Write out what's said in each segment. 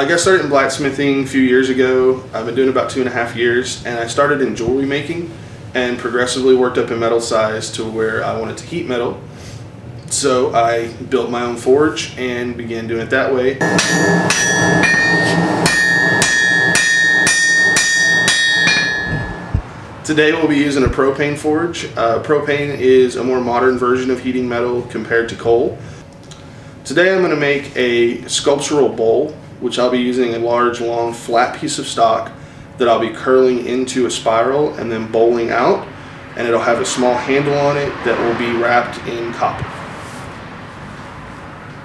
I got started in blacksmithing a few years ago. I've been doing it about 2.5 years, and I started in jewelry making and progressively worked up in metal size to where I wanted to heat metal. So I built my own forge and began doing it that way. Today we'll be using a propane forge. Propane is a more modern version of heating metal compared to coal. Today I'm going to make a sculptural bowl, which I'll be using a large, long, flat piece of stock that I'll be curling into a spiral and then bowling out, and it'll have a small handle on it that will be wrapped in copper.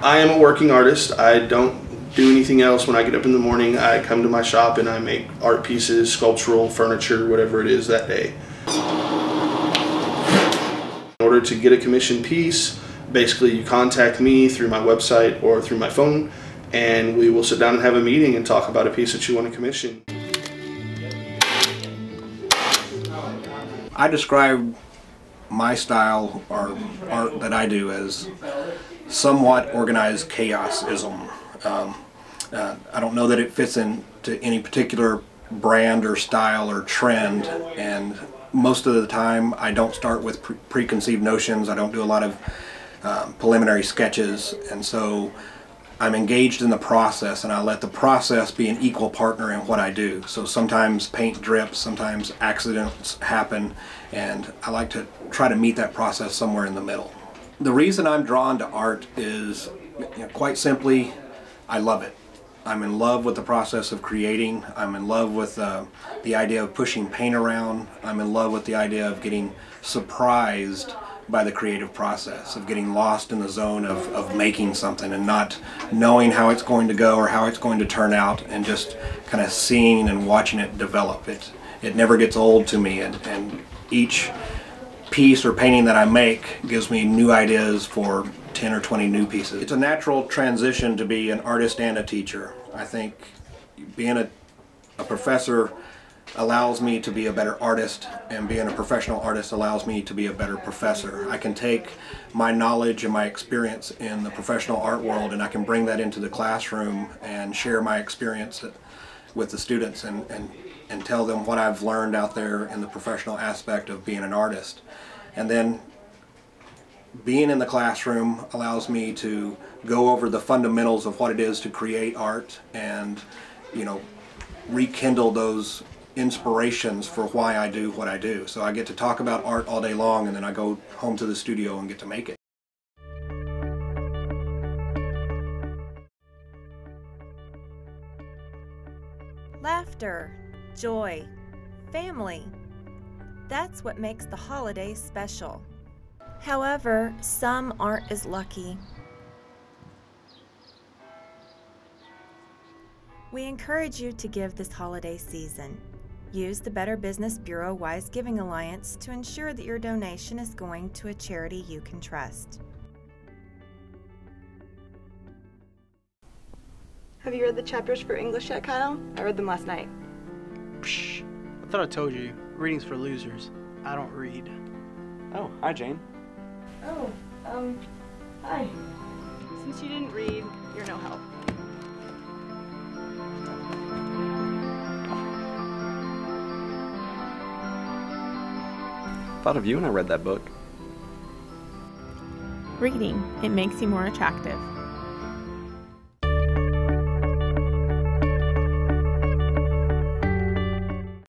I am a working artist. I don't do anything else when I get up in the morning. I come to my shop and I make art pieces, sculptural, furniture, whatever it is that day. In order to get a commissioned piece, basically you contact me through my website or through my phone, and we will sit down and have a meeting and talk about a piece that you want to commission. I describe my style or art that I do as somewhat organized chaosism. I don't know that it fits into any particular brand or style or trend, and most of the time I don't start with preconceived notions. I don't do a lot of preliminary sketches, and so I'm engaged in the process, and I let the process be an equal partner in what I do. So sometimes paint drips, sometimes accidents happen, and I like to try to meet that process somewhere in the middle. The reason I'm drawn to art is, quite simply, I love it. I'm in love with the process of creating. I'm in love with the idea of pushing paint around. I'm in love with the idea of getting surprised by the creative process, of getting lost in the zone of making something and not knowing how it's going to go or how it's going to turn out, and just kind of seeing and watching it develop. It never gets old to me, and each piece or painting that I make gives me new ideas for 10 or 20 new pieces. It's a natural transition to be an artist and a teacher. I think being a professor allows me to be a better artist, and being a professional artist allows me to be a better professor. I can take my knowledge and my experience in the professional art world, and I can bring that into the classroom and share my experience with the students and tell them what I've learned out there in the professional aspect of being an artist. And then being in the classroom allows me to go over the fundamentals of what it is to create art, and rekindle those inspirations for why I do what I do. So I get to talk about art all day long, and then I go home to the studio and get to make it. Laughter, joy, family. That's what makes the holidays special. However, some aren't as lucky. We encourage you to give this holiday season. Use the Better Business Bureau Wise Giving Alliance to ensure that your donation is going to a charity you can trust. Have you read the chapters for English yet, Kyle? I read them last night. Psh, I thought I told you. Reading's for losers. I don't read. Oh, hi, Jane. Oh, hi. Since you didn't read, you're no help. Thought of you when I read that book. Reading, it makes you more attractive.